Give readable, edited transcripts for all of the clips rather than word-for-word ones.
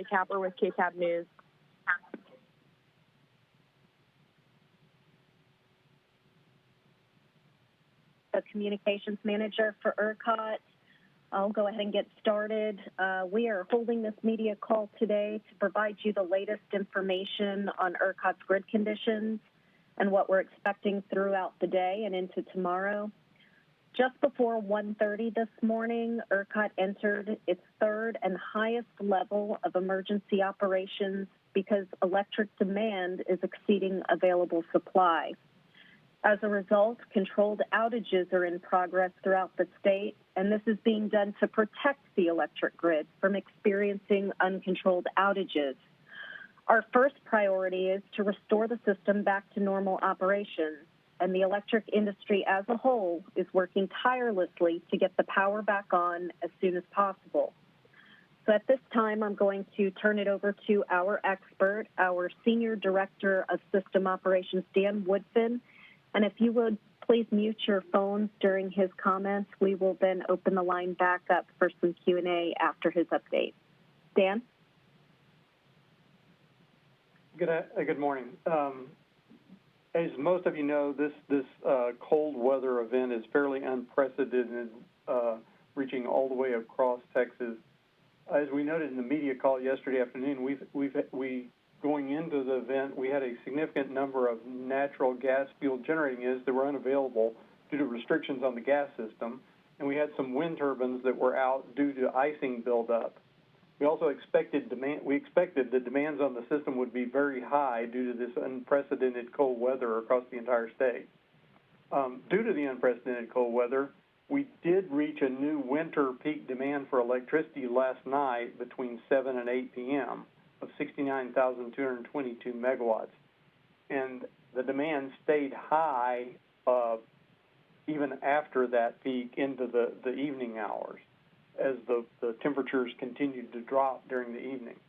Kelly Capper with KCAB News. The communications manager for ERCOT. I'll go ahead and get started. We are holding this media call today to provide you the latest information on ERCOT's grid conditions and what we're expecting throughout the day and into tomorrow. Just before 1:30 this morning, ERCOT entered its third and highest level of emergency operations because electric demand is exceeding available supply. As a result, controlled outages are in progress throughout the state, and this is being done to protect the electric grid from experiencing uncontrolled outages. Our first priority is to restore the system back to normal operations, and the electric industry as a whole is working tirelessly to get the power back on as soon as possible. So at this time, I'm going to turn it over to our expert, our Senior Director of System Operations, Dan Woodfin. And if you would please mute your phones during his comments, we will then open the line back up for some Q&A after his update. Dan? Good morning. As most of you know, this cold weather event is fairly unprecedented, reaching all the way across Texas. As we noted in the media call yesterday afternoon, going into the event, we had a significant number of natural gas fueled generating units that were unavailable due to restrictions on the gas system, and we had some wind turbines that were out due to icing buildup. We also expected the demands on the system would be very high due to this unprecedented cold weather across the entire state. Due to the unprecedented cold weather, we did reach a new winter peak demand for electricity last night between 7 and 8 p.m. of 69,222 megawatts. And the demand stayed high even after that peak into the evening hours as the temperatures continued to drop during the evening.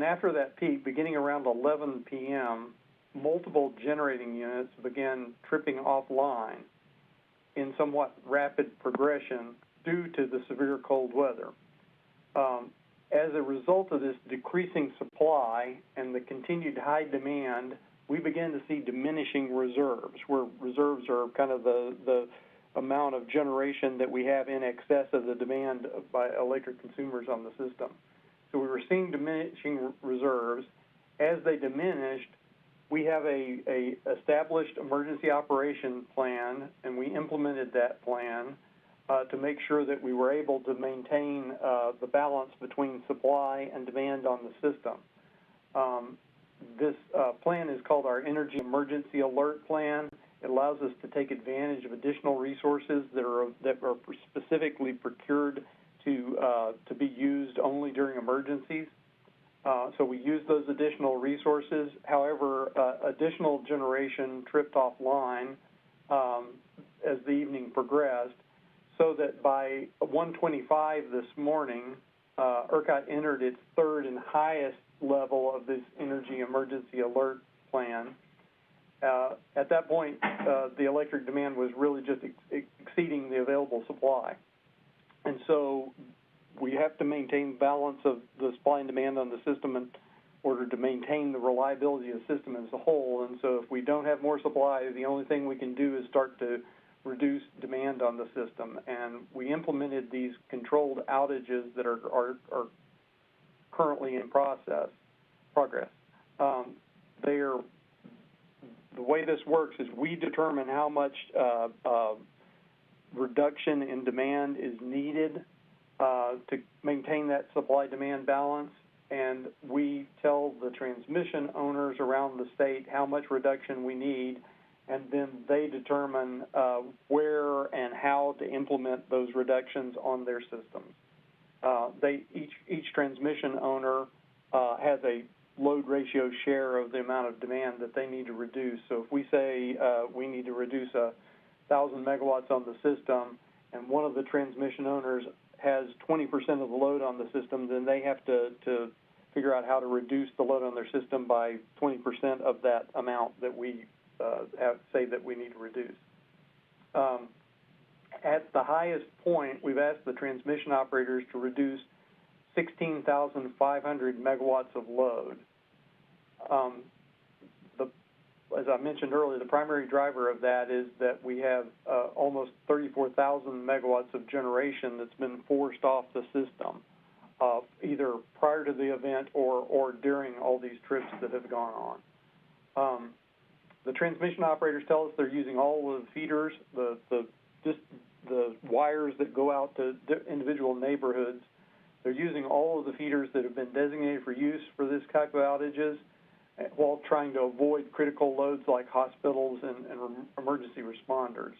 After that peak, beginning around 11 p.m., multiple generating units began tripping offline in somewhat rapid progression due to the severe cold weather. As a result of this decreasing supply and the continued high demand, we began to see diminishing reserves, where reserves are kind of the amount of generation that we have in excess of the demand by electric consumers on the system. So we were seeing diminishing reserves. As they diminished, we have a established emergency operation plan, and we implemented that plan to make sure that we were able to maintain the balance between supply and demand on the system. This plan is called our Energy Emergency Alert Plan. It allows us to take advantage of additional resources that are specifically procured to be used only during emergencies. So we use those additional resources. However, additional generation tripped offline as the evening progressed, so that by 1:25 this morning, ERCOT entered its third and highest level of this Energy Emergency Alert Plan. At that point, the electric demand was really just exceeding the available supply. And so we have to maintain balance of the supply and demand on the system in order to maintain the reliability of the system as a whole. And so if we don't have more supply, the only thing we can do is start to reduce demand on the system. And we implemented these controlled outages that are currently in progress. The way this works is we determine how much reduction in demand is needed to maintain that supply-demand balance, and we tell the transmission owners around the state how much reduction we need, and then they determine where and how to implement those reductions on their systems. Each transmission owner has a load ratio share of the amount of demand that they need to reduce. So if we say we need to reduce 1,000 megawatts on the system, and one of the transmission owners has 20% of the load on the system, then they have to figure out how to reduce the load on their system by 20% of that amount that we say that we need to reduce. At the highest point, we've asked the transmission operators to reduce 16,500 megawatts of load. As I mentioned earlier, the primary driver of that is that we have almost 34,000 megawatts of generation that's been forced off the system, either prior to the event or during all these trips that have gone on. The transmission operators tell us they're using all of the feeders, just the wires that go out to individual neighborhoods. They're using all of the feeders that have been designated for use for this type of outages, while trying to avoid critical loads like hospitals and emergency responders.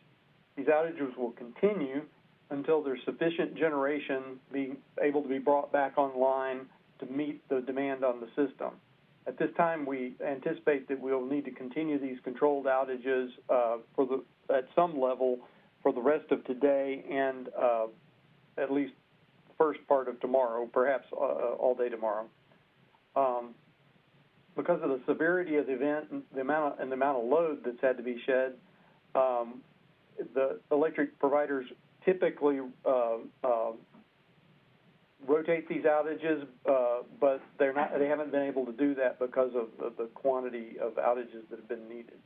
These outages will continue until there's sufficient generation being able to be brought back online to meet the demand on the system. At this time, we anticipate that we'll need to continue these controlled outages at some level for the rest of today and at least the first part of tomorrow, perhaps all day tomorrow. Because of the severity of the event and the amount of load that's had to be shed, the electric providers typically rotate these outages, but they haven't been able to do that because of the quantity of outages that have been needed.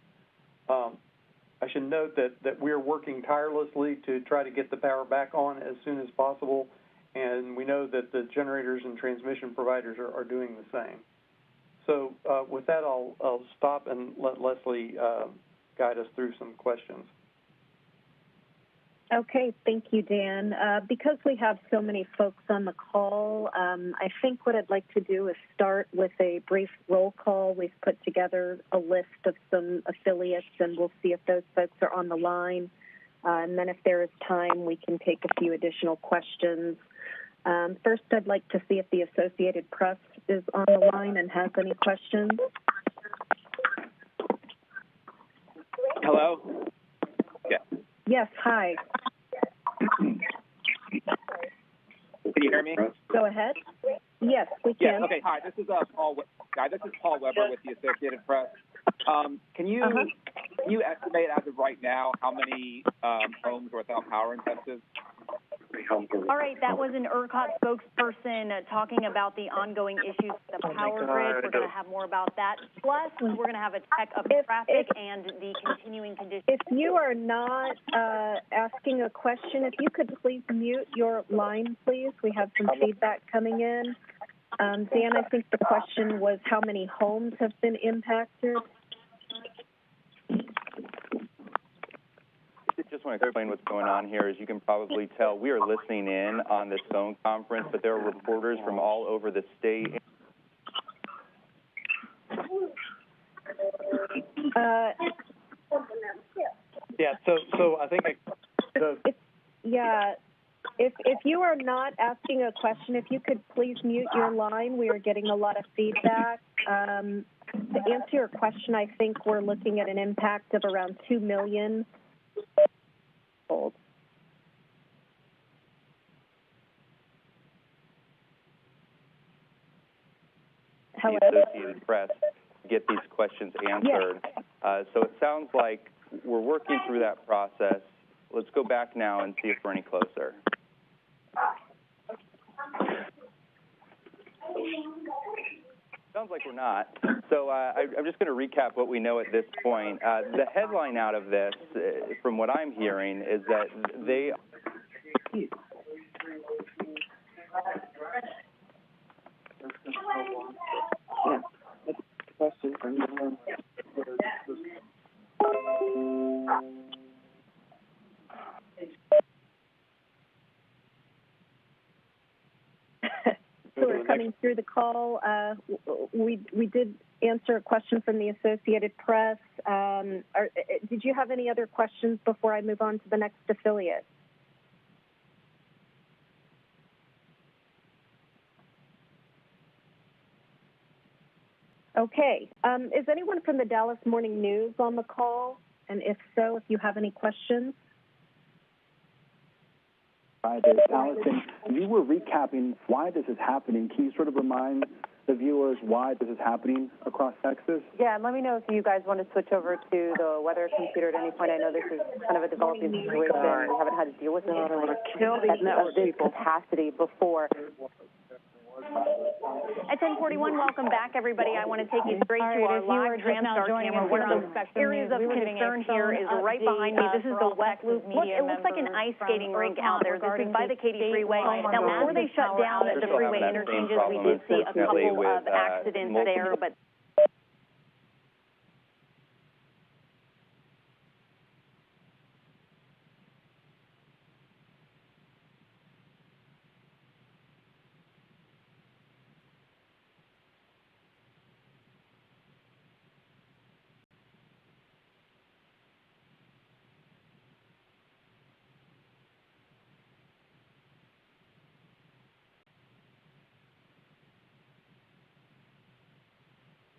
I should note that we are working tirelessly to try to get the power back on as soon as possible, and we know that the generators and transmission providers are doing the same. So with that, I'll stop and let Leslie guide us through some questions. Okay, thank you, Dan. Because we have so many folks on the call, I think what I'd like to do is start with a brief roll call. We've put together a list of some affiliates, and we'll see if those folks are on the line. And then if there is time, we can take a few additional questions. First, I'd like to see if the Associated Press is on the line and has any questions. Hello? Yeah. Yes, hi. Can you hear me? Go ahead. Yes, we can. Yeah, okay, hi. This is Paul Weber with the Associated Press. Can you estimate as of right now how many homes are without power intensive? All right, that was an ERCOT spokesperson talking about the ongoing issues with the power grid. We're going to have more about that. Plus, we're going to have a check of traffic and the continuing conditions. If you are not asking a question, if you could please mute your line, please. We have some feedback coming in. Dan, I think the question was how many homes have been impacted? Just want to explain what's going on here. As you can probably tell, we are listening in on this phone conference, but there are reporters from all over the state. Yeah, so I think if you are not asking a question, if you could please mute your line. We are getting a lot of feedback. To answer your question, I think we're looking at an impact of around 2 million. The Associated Press to get these questions answered. Yes. So it sounds like we're working through that process. Let's go back now and see if we're any closer. Sounds like we're not. So I'm just going to recap what we know at this point. The headline out of this, from what I'm hearing, is that they... So we're coming through the call. We did answer a question from the Associated Press. Did you have any other questions before I move on to the next affiliate? Okay. Is anyone from the Dallas Morning News on the call? And if so, if you have any questions? Hi there, Allison. You were recapping why this is happening. Can you sort of remind the viewers why this is happening across Texas? Yeah, and let me know if you guys want to switch over to the weather computer at any point. I know this is kind of a developing situation. We haven't had to deal with it. Kill these network capacity before. At 10:41, welcome back, everybody. I want to take you straight to our live Transtar camera. One of the areas of concern here is right behind me. This is the West Loop. It looks like an ice skating rink out there. This is by the Katy Freeway. Now, before they shut down the freeway interchanges, we did see a couple of accidents there, but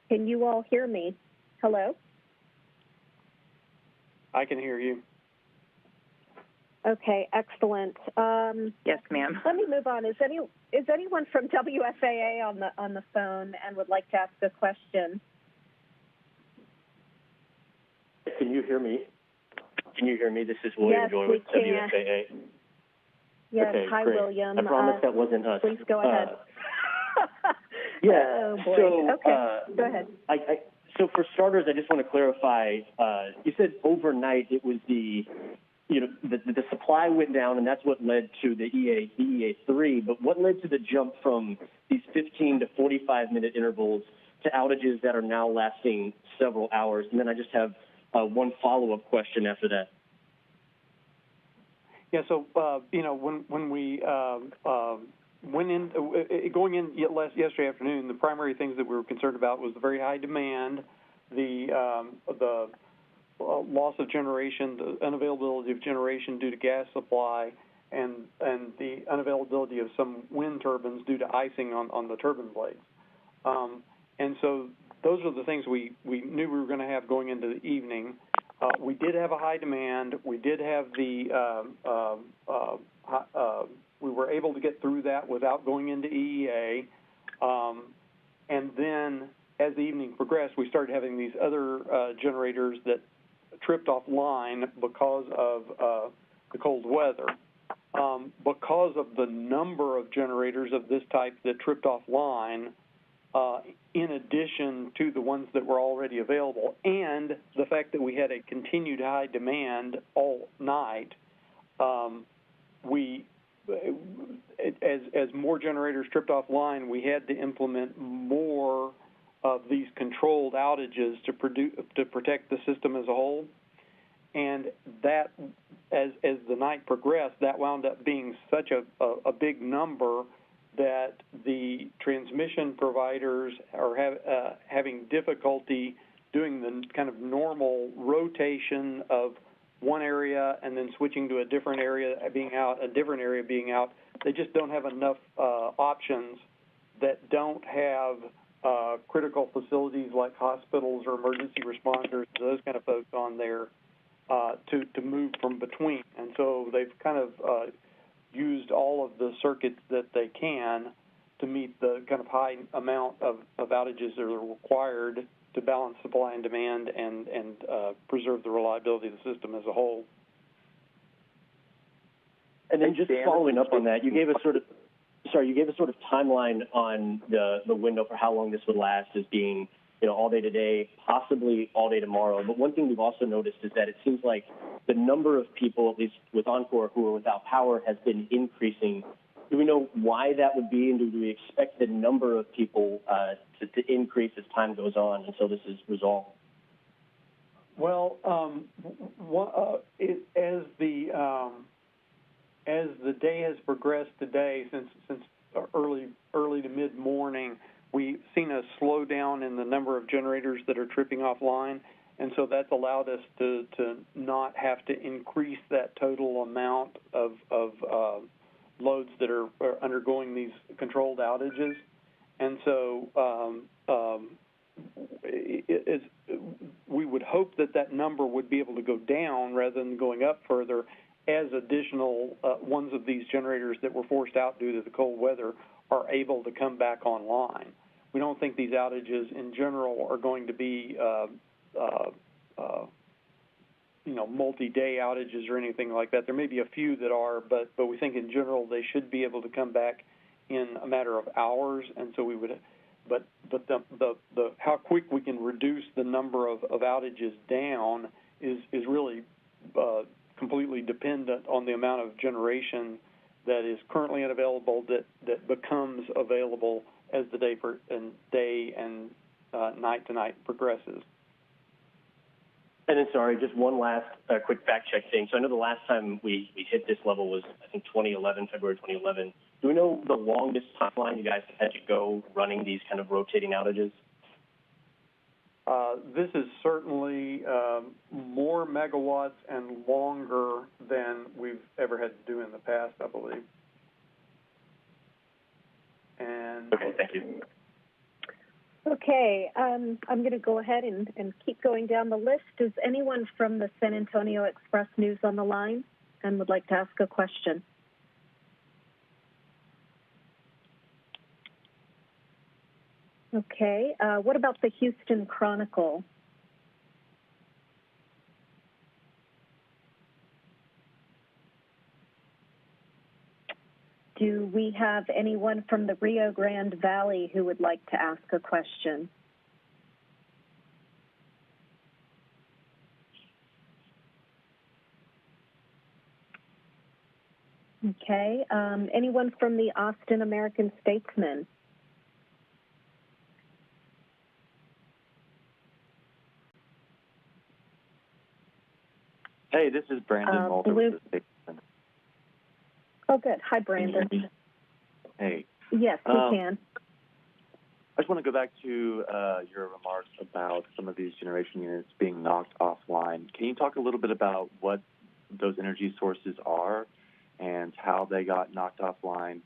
Can you all hear me? Hello? I can hear you. Okay, excellent. Yes, ma'am. Let me move on. Is anyone from WFAA on the phone and would like to ask a question? Can you hear me? Can you hear me? This is William Joy with WFAA. Yes, okay, hi, great. William. I promise that wasn't us. Please go ahead. Yeah. Oh, boy. So, okay, go ahead. So for starters, I just want to clarify. You said overnight it was the supply went down, and that's what led to the EA3. But what led to the jump from these 15 to 45-minute intervals to outages that are now lasting several hours? And then I just have one follow-up question after that. Yeah. So when we went in, going in yesterday afternoon, the primary things that we were concerned about was the very high demand, the loss of generation, the unavailability of generation due to gas supply, and the unavailability of some wind turbines due to icing on the turbine blades. And so those are the things we knew we were going to have going into the evening. We did have a high demand. We did have we were able to get through that without going into EEA. And then as the evening progressed, we started having these other generators that tripped offline because of the cold weather. Because of the number of generators of this type that tripped offline, in addition to the ones that were already available, and the fact that we had a continued high demand all night, as more generators tripped offline, we had to implement more of these controlled outages to protect the system as a whole. And that, as the night progressed, that wound up being such a big number that the transmission providers are having difficulty doing the kind of normal rotation of one area and then switching to a different area being out, a different area being out. They just don't have enough options that don't have critical facilities like hospitals or emergency responders, those kind of folks on there to move from between. And so they've kind of used all of the circuits that they can to meet the kind of high amount of outages that are required to balance supply and demand and preserve the reliability of the system as a whole. And then just following up on that, you gave a sort of timeline on the window for how long this would last as being, all day today, possibly all day tomorrow. But one thing we've also noticed is that it seems like the number of people, at least with Oncor, who are without power has been increasing. Do we know why that would be, and do we expect the number of people to increase as time goes on until this is resolved? Well, as the day has progressed today, since early to mid morning, we've seen a slowdown in the number of generators that are tripping offline, and so that's allowed us to not have to increase that total amount of loads that are undergoing these controlled outages. And so we would hope that number would be able to go down rather than going up further as additional ones of these generators that were forced out due to the cold weather are able to come back online. We don't think these outages in general are going to be multi-day outages or anything like that. There may be a few that are, but we think in general they should be able to come back in a matter of hours, and so we would the how quick we can reduce the number of outages down is really completely dependent on the amount of generation that is currently unavailable that becomes available as the day and night to night progresses. And then, sorry, just one last quick fact check thing. So I know the last time we hit this level was, I think, February 2011. Do we know the longest timeline you guys had to go running these kind of rotating outages? This is certainly more megawatts and longer than we've ever had to do in the past, I believe. And okay, thank you. Okay, I'm going to go ahead and keep going down the list. Is anyone from the San Antonio Express News on the line and would like to ask a question? Okay, what about the Houston Chronicle? Do we have anyone from the Rio Grande Valley who would like to ask a question? Okay, anyone from the Austin American Statesman? Hey, this is Brandon Mulder with the Statesman. Oh, good. Hi, Brandon. Hey. Yes, we can. I just want to go back to your remarks about some of these generation units being knocked offline. Can you talk a little bit about what those energy sources are and how they got knocked offline,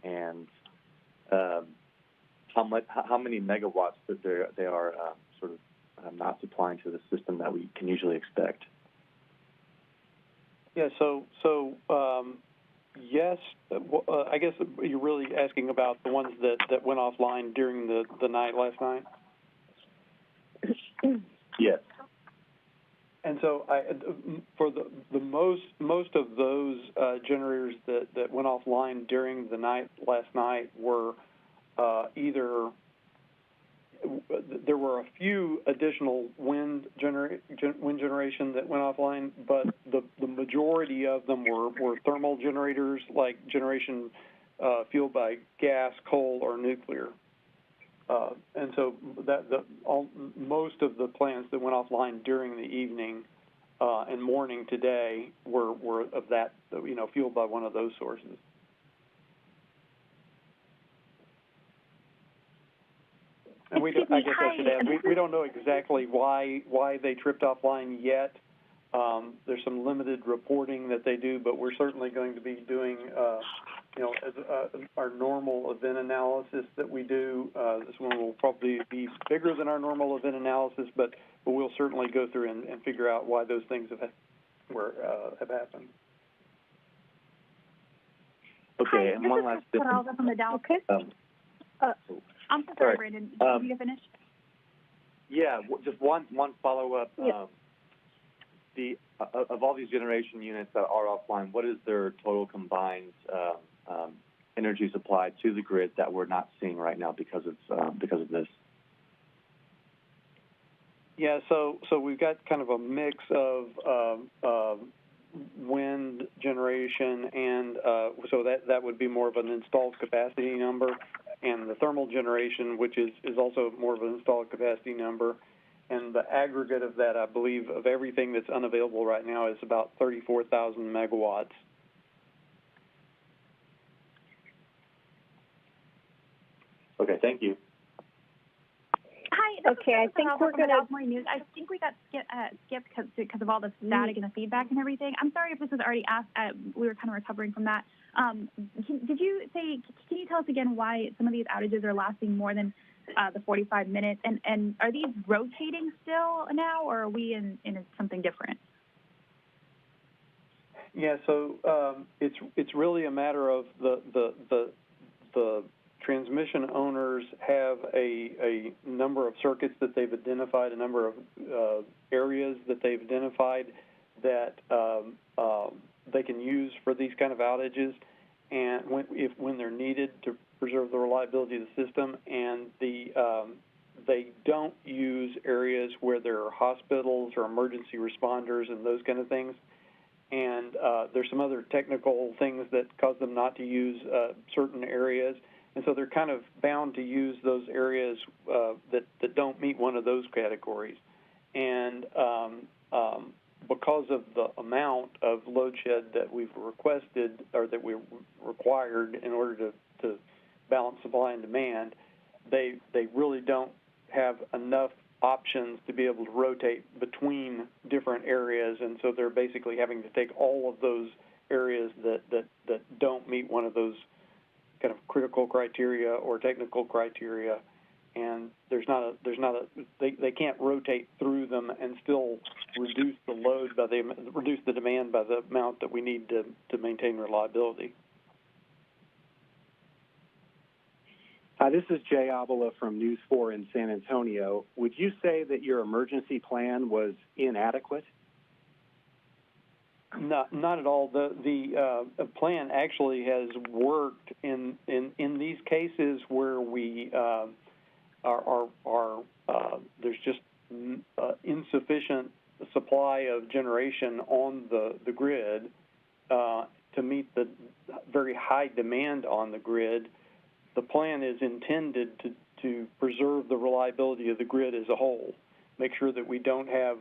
and how many megawatts that they are sort of not supplying to the system that we can usually expect? Yeah, yes, I guess you're really asking about the ones that went offline during the night last night? Yes. And so for the most of those generators that went offline during the night last night were either there were a few additional wind generation that went offline, but the majority of them were thermal generators, like generation fueled by gas, coal, or nuclear. And so most of the plants that went offline during the evening and morning today were of that, fueled by one of those sources. And we don't know exactly why they tripped offline yet. There's some limited reporting that they do, but we're certainly going to be doing, our normal event analysis that we do. This one will probably be bigger than our normal event analysis, but we'll certainly go through and figure out why those things have happened. Okay, and one last thing. Okay. I'm so sorry, Brandon. Did you finish? Yeah, just one follow-up. Yes. Of all these generation units that are offline, what is their total combined energy supply to the grid that we're not seeing right now because of this? Yeah, so we've got kind of a mix of wind generation, and so that would be more of an installed capacity number, and the thermal generation, which is also more of an installed capacity number. And the aggregate of that, I believe, of everything that's unavailable right now is about 34,000 megawatts. Okay, thank you. Hi. Okay, I think we're going to... News. I think we got skipped because of all the static and the feedback and everything. I'm sorry if this was already asked. We were kind of recovering from that. Can you tell us again why some of these outages are lasting more than the 45 minutes? And are these rotating still now, or are we in something different? Yeah, so it's really a matter of the transmission owners have a number of circuits that they've identified, a number of areas that they've identified that they can use for these kind of outages, and when they're needed to preserve the reliability of the system, and they don't use areas where there are hospitals or emergency responders and those kind of things. And there's some other technical things that cause them not to use certain areas. And so they're kind of bound to use those areas that don't meet one of those categories. And because of the amount of load shed that we've requested or that we required in order to balance supply and demand, they really don't have enough options to be able to rotate between different areas, and so they're basically having to take all of those areas that don't meet one of those kind of critical criteria or technical criteria, and they can't rotate through them and still reduce the demand by the amount that we need to maintain reliability. Hi, this is Jay Avila from News 4 in San Antonio. Would you say that your emergency plan was inadequate? Not at all. The plan actually has worked in these cases where we there's just insufficient supply of generation on the grid to meet the very high demand on the grid. The plan is intended to preserve the reliability of the grid as a whole, make sure that we don't have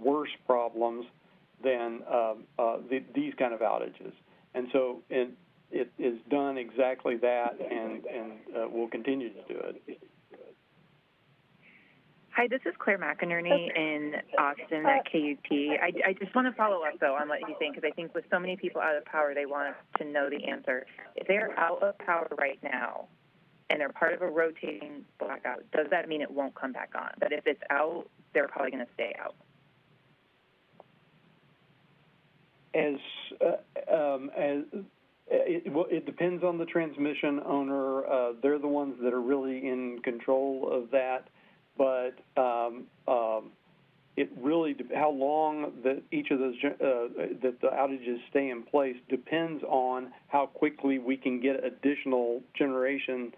worse problems than these kind of outages. And so it is done exactly that, and we'll continue to do it. Hi, this is Claire McInerney in Austin at KUT. I just want to follow up, though, on what you think, because I think with so many people out of power, they want to know the answer. If they're out of power right now and they're part of a rotating blackout, does that mean it won't come back on? But if it's out, they're probably going to stay out. It depends on the transmission owner. They're the ones that are really in control of that. But it really how long that each of those that the outages stay in place depends on how quickly we can get additional generation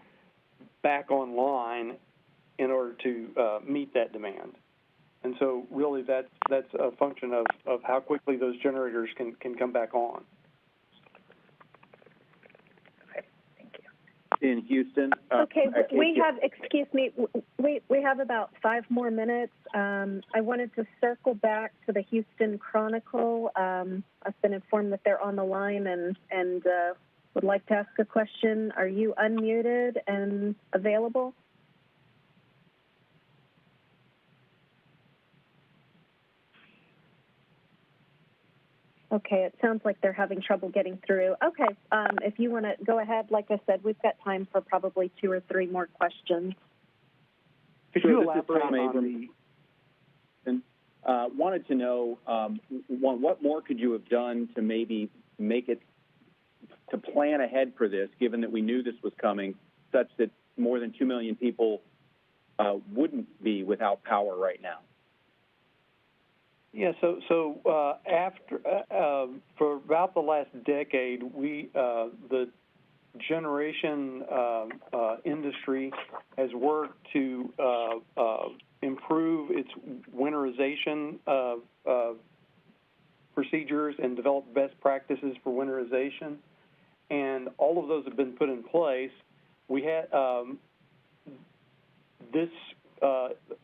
back online in order to meet that demand. And so really that's a function of how quickly those generators can come back on. In Houston. Okay, we have about 5 more minutes. I wanted to circle back to the Houston Chronicle. I've been informed that they're on the line and would like to ask a question. Are you unmuted and available? Okay, it sounds like they're having trouble getting through. Okay, if you want to go ahead, like I said, we've got time for probably 2 or 3 more questions. Could you elaborate on the... wanted to know, what more could you have done to maybe make it, to plan ahead for this, given that we knew this was coming, such that more than 2 million people wouldn't be without power right now? Yeah, so after for about the last decade, the generation industry has worked to improve its winterization procedures and develop best practices for winterization, and all of those have been put in place. We had this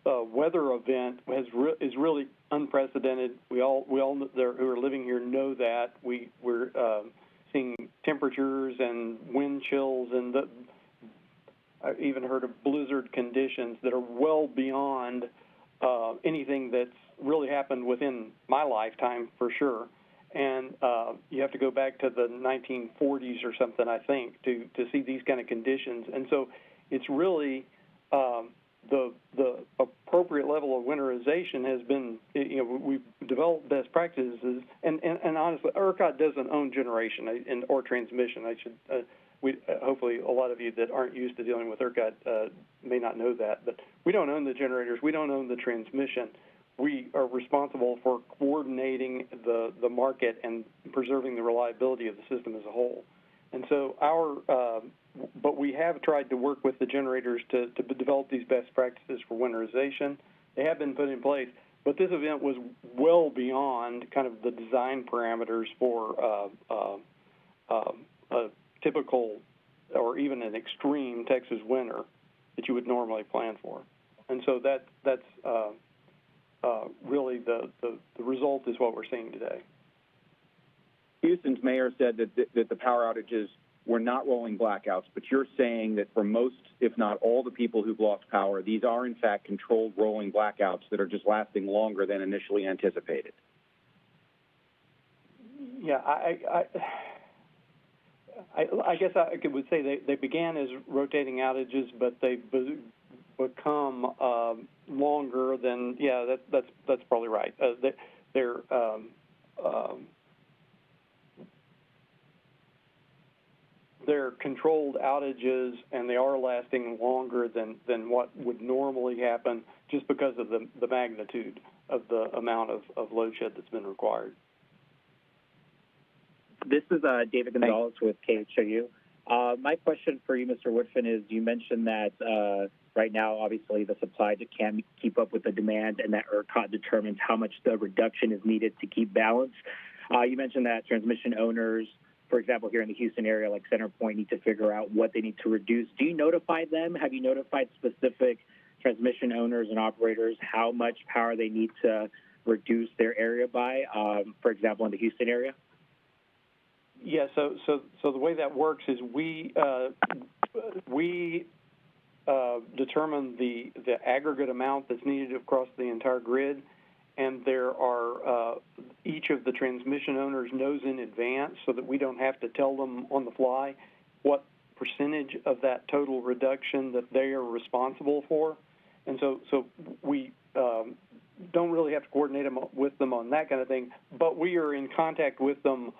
weather event is really unprecedented. We all who are living here know that. We're seeing temperatures and wind chills, and I've even heard of blizzard conditions that are well beyond anything that's really happened within my lifetime, for sure. And you have to go back to the 1940s or something, I think, to see these kind of conditions. And so it's really the appropriate level of winterization has been, we've developed best practices, and honestly, ERCOT doesn't own generation or transmission. Hopefully a lot of you that aren't used to dealing with ERCOT may not know that, but we don't own the generators, we don't own the transmission. We are responsible for coordinating the market and preserving the reliability of the system as a whole. And so but we have tried to work with the generators to develop these best practices for winterization. They have been put in place, but this event was well beyond kind of the design parameters for a typical or even an extreme Texas winter that you would normally plan for. And so that's really the result is what we're seeing today. Houston's mayor said that the power outages were not rolling blackouts, but you're saying that for most, if not all, the people who've lost power, these are in fact controlled rolling blackouts that are just lasting longer than initially anticipated. Yeah, I guess I would say they began as rotating outages, but they've become longer than. Yeah, that's probably right. They're controlled outages, and they are lasting longer than what would normally happen, just because of the magnitude of the amount of load shed that's been required. This is David Gonzalez with KHOU. My question for you, Mr. Woodfin, is you mentioned that right now, obviously, the supply can't keep up with the demand, and that ERCOT determines how much the reduction is needed to keep balance. You mentioned that transmission owners, for example, here in the Houston area, like CenterPoint, need to figure out what they need to reduce. Do you notify them? Have you notified specific transmission owners and operators how much power they need to reduce their area by, for example, in the Houston area? Yeah, so the way that works is we determine the aggregate amount that's needed across the entire grid, and there are each of the transmission owners knows in advance, so that we don't have to tell them on the fly what percentage of that total reduction that they are responsible for, and so we don't really have to coordinate with them on that kind of thing, but we are in contact with them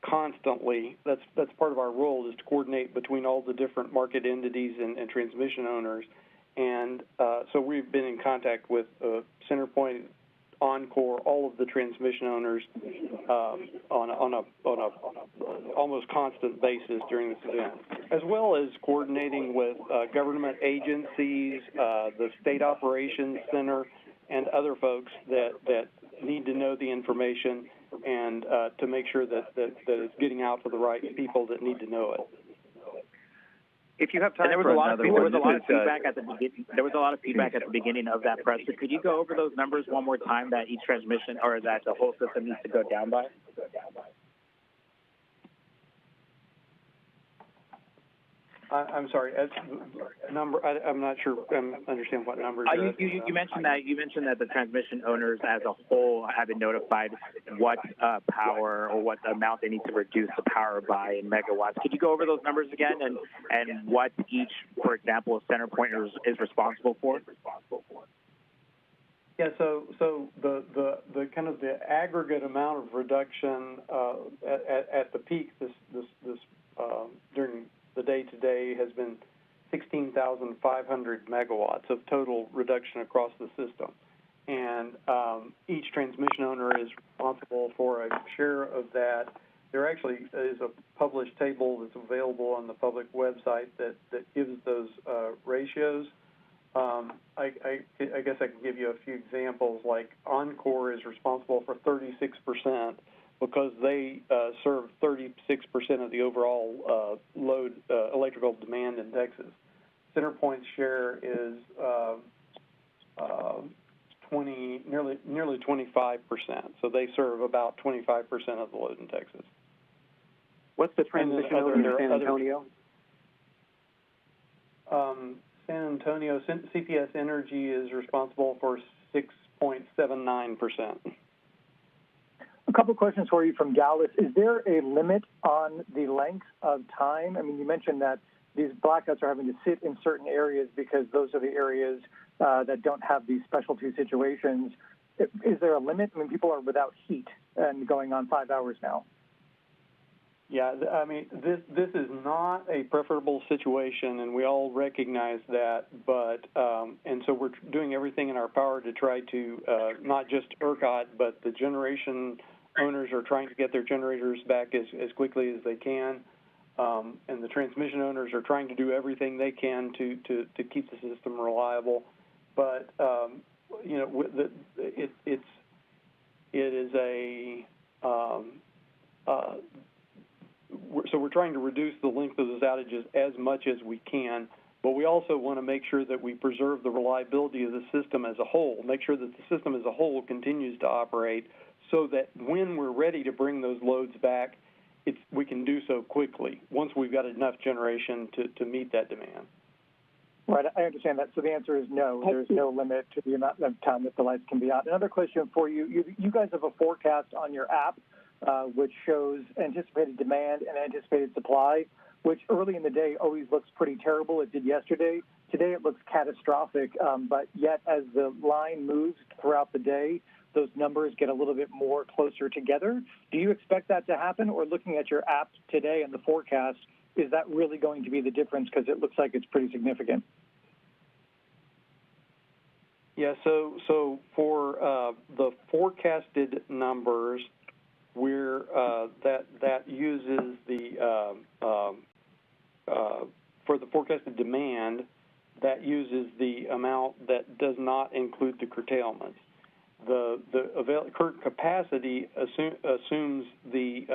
constantly. That's part of our role, is to coordinate between all the different market entities and transmission owners. And so we've been in contact with CenterPoint, Oncor, all of the transmission owners on a almost constant basis during this event, as well as coordinating with government agencies, the State Operations Center, and other folks that need to know the information, and to make sure that it's getting out to the right people that need to know it. If you have time, there was a lot of feedback at the beginning. There was a lot of feedback at the beginning of that press. So could you go over those numbers one more time that each transmission or that the whole system needs to go down by? I'm sorry. Number. I'm not sure. I understand what numbers. You mentioned that the transmission owners as a whole have been notified what power or what amount they need to reduce the power by in megawatts. Could you go over those numbers again and what each, for example, CenterPoint is responsible for? Yeah. So the kind of the aggregate amount of reduction at the peak this during the day-to-day has been 16,500 megawatts of total reduction across the system. And each transmission owner is responsible for a share of that. There actually is a published table that's available on the public website that gives those ratios. I guess I can give you a few examples. Like Oncor is responsible for 36%, because they serve 36% of the overall load electrical demand in Texas. CenterPoint's share is nearly 25%. So they serve about 25% of the load in Texas. What's the transmission over in San Antonio? San Antonio, CPS Energy is responsible for 6.79%. A couple of questions for you from Dallas. Is there a limit on the length of time? I mean, you mentioned that these blackouts are having to sit in certain areas because those are the areas that don't have these specialty situations. Is there a limit? I mean, people are without heat and going on 5 hours now. Yeah, I mean, this is not a preferable situation, and we all recognize that. But and so we're doing everything in our power to try to not just ERCOT, but the generation owners are trying to get their generators back as quickly as they can. and the transmission owners are trying to do everything they can to keep the system reliable. But so we're trying to reduce the length of those outages as much as we can, but we also want to make sure that we preserve the reliability of the system as a whole, make sure that the system as a whole continues to operate so that when we're ready to bring those loads back, we can do so quickly once we've got enough generation to meet that demand. Right, I understand that. So the answer is no. There's no limit to the amount of time that the lights can be out. Another question for you. You guys have a forecast on your app which shows anticipated demand and anticipated supply, which early in the day always looks pretty terrible. It did yesterday. Today it looks catastrophic, but yet as the line moves throughout the day, those numbers get a little bit more closer together. Do you expect that to happen, or looking at your app today and the forecast, is that really going to be the difference because it looks like it's pretty significant? Yeah, so for the forecasted numbers, we're that uses the for the forecasted demand, that uses the amount that does not include the curtailments. The current capacity assumes the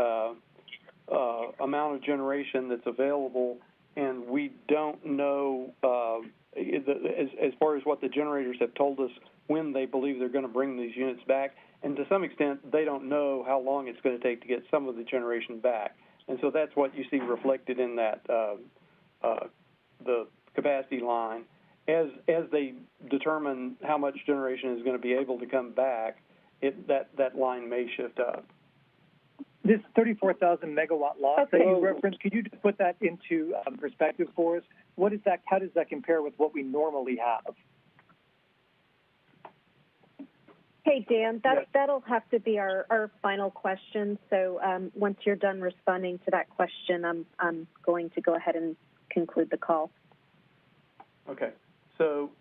amount of generation that's available, and we don't know as far as what the generators have told us when they believe they're going to bring these units back. And to some extent, they don't know how long it's going to take to get some of the generation back. And so that's what you see reflected in that the capacity line. As they determine how much generation is going to be able to come back, that line may shift up. This 34,000 megawatt loss that you referenced, could you just put that into perspective for us? What is that? How does that compare with what we normally have? Hey, Dan, that'll have to be our final question. So once you're done responding to that question, I'm going to go ahead and conclude the call. Okay. So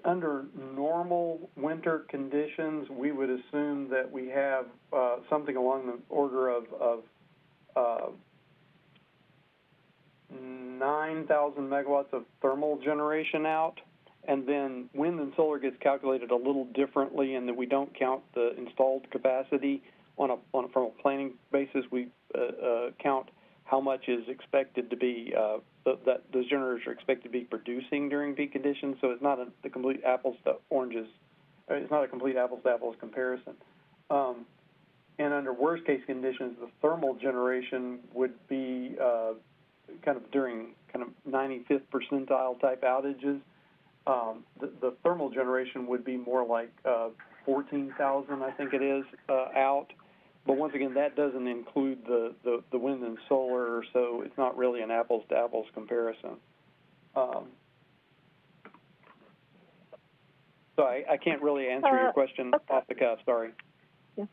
under normal winter conditions, we would assume that we have something along the order of 9,000 megawatts of thermal generation out. And then wind and solar gets calculated a little differently in that we don't count the installed capacity from a planning basis. We count how much is expected to be that those generators are expected to be producing during peak conditions. So it's not the complete apples to oranges. It's not a complete apples to apples comparison. And under worst case conditions, the thermal generation would be kind of during kind of 95th percentile type outages. The thermal generation would be more like 14,000, I think it is, out. But once again, that doesn't include the wind and solar, so it's not really an apples-to-apples comparison. So I can't really answer your question off the cuff, sorry. Yeah.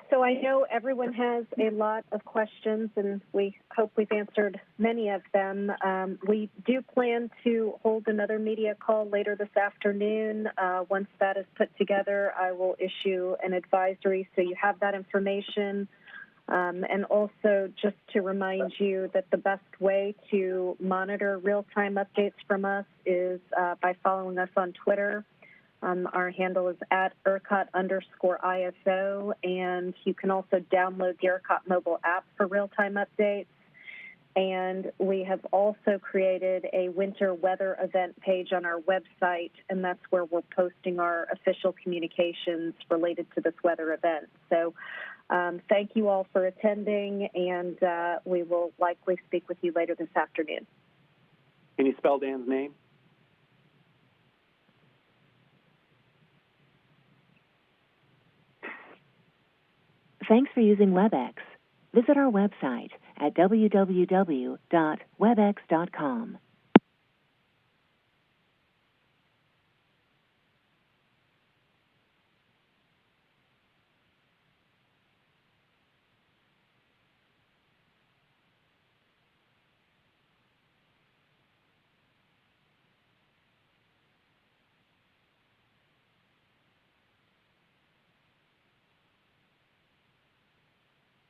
So I know everyone has a lot of questions, and we hope we've answered many of them. We do plan to hold another media call later this afternoon. Once that is put together, I will issue an advisory so you have that information. And also just to remind you that the best way to monitor real-time updates from us is by following us on Twitter. Our handle is at ERCOT_ISO, and you can also download the ERCOT mobile app for real-time updates. And we have also created a winter weather event page on our website, and that's where we're posting our official communications related to this weather event. So thank you all for attending, and we will likely speak with you later this afternoon. Can you spell Dan's name? Thanks for using WebEx. Visit our website at www.webex.com.